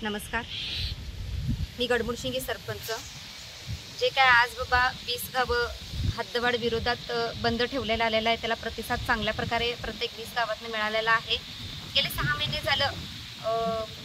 नमस्कार. मी गडमुडशिंगी सरपंच. जे काय आज बाबा 20 गावं हद्दवाढ विरोधात बंद ठेवलेला आलेला आहे, त्याला प्रतिसाद चांगल्या प्रकारे प्रत्येक 20 गावातून मिळालेला आहे. गेले 6 महिने झालं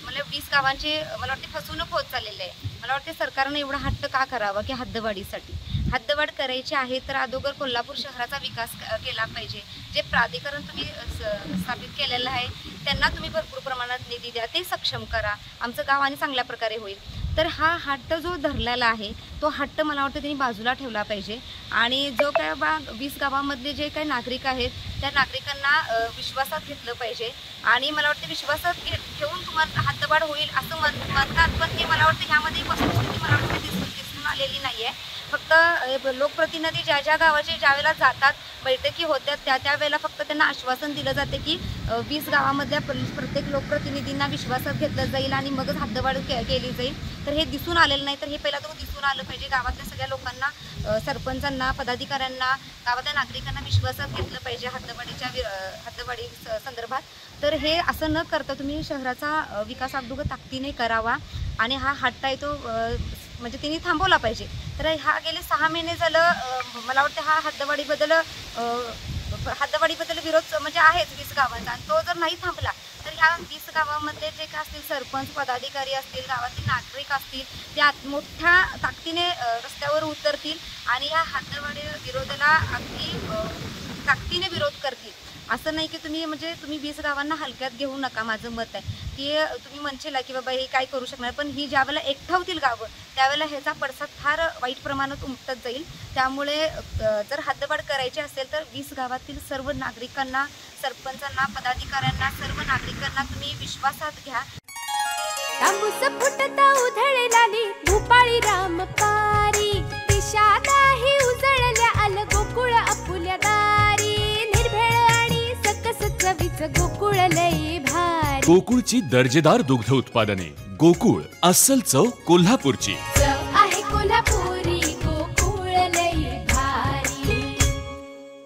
मला 20 गावांची मला वाटते फसवणूक होत चाललेली आहे. मला वाटते सरकारने एवढा हट्ट का करावा की हद्दवाढीसाठी हद्दवाढ करायची आहे तर अगोदर कोल्हापूर शहराचा विकास केला पाहिजे. जे प्राधिकरण तुम्ही स्थापित केलेलं आहे त्यांना तुम्ही भरपूर प्रमाणात निधी द्या, ते सक्षम करा, आमचं गाव आणि चांगल्या प्रकारे होईल. तर हा हट्ट जो धरलेला आहे तो हट्ट मला वाटतं त्यांनी बाजूला ठेवला पाहिजे. आणि जो काय 20 गावामधले जे काही नागरिक आहेत त्या नागरिकांना विश्वासात घेतलं पाहिजे. आणि मला वाटतं विश्वासात ठेवून तुम्हाला हद्दवाढ होईल असं म्हणतात, पण ते मला वाटतं ह्यामध्ये वस्तुस्थिती मला वाटतं दिसून आलेली नाही आहे. फक्त लोकप्रतिनिधी ज्या ज्या गावाचे ज्यावेळेला जातात, बैठकी होत्या त्या वेळेला फक्त त्यांना आश्वासन दिलं जाते की 20 गावामधल्या प्रत्येक लोकप्रतिनिधींना विश्वासात घेतलं जाईल आणि मगच हद्दवाढ केली जाईल. तर हे दिसून आलेलं नाही. तर हे पहिला तो दिसून आलं पाहिजे. गावातल्या सगळ्या लोकांना, सरपंचांना, पदाधिकाऱ्यांना, गावातल्या नागरिकांना विश्वासात घेतलं पाहिजे हद्दवाढी संदर्भात. तर हे असं न करता तुम्ही शहराचा विकास अगोदर ताकदीने करावा आणि हा हट्ट आहे तो म्हणजे त्यांनी थांबवला पाहिजे. तर हा गेले 6 महिने झालं मला वाटतं हा हद्दवाढीबद्दल विरोध म्हणजे आहेच 20 गावांचा. आणि तो जर नाही थांबला तर ह्या 20 गावामधले जे काय असतील सरपंच, पदाधिकारी असतील, गावातील नागरिक असतील, त्या मोठ्या ताकदीने रस्त्यावर उतरतील आणि ह्या हद्दवाढी विरोधाला अगदी ताकदीने विरोध करतील. असं नाही की तुम्ही 20 गावांना हलक्यात घेऊ नका. माझं मत आहे की तुम्ही म्हणशील की बाबा हे काय करू शकणार, पण ही ज्यावेळेला एकठावतील गावं त्यावेळेला ह्याचा पडसाद फार वाईट प्रमाणात उमटत जाईल. त्यामुळे जर हद्दवाढ करायची असेल तर 20 गावातील सर्व नागरिकांना, सरपंचांना, पदाधिकाऱ्यांना, सर्व नागरिकांना तुम्ही विश्वासात घ्या. तांबूस फुटता उधळलाली भूपाळी रामपारी, दिशादाही उजळल्या आल गोकुळ आपुल्या दारी. निर्भेळ आणि सकस चवीच गोकुळ लई भारी. गोकुळची दर्जेदार दुग्ध उत्पादने. गोकुळ, अस्सल चव कोल्हापूरची.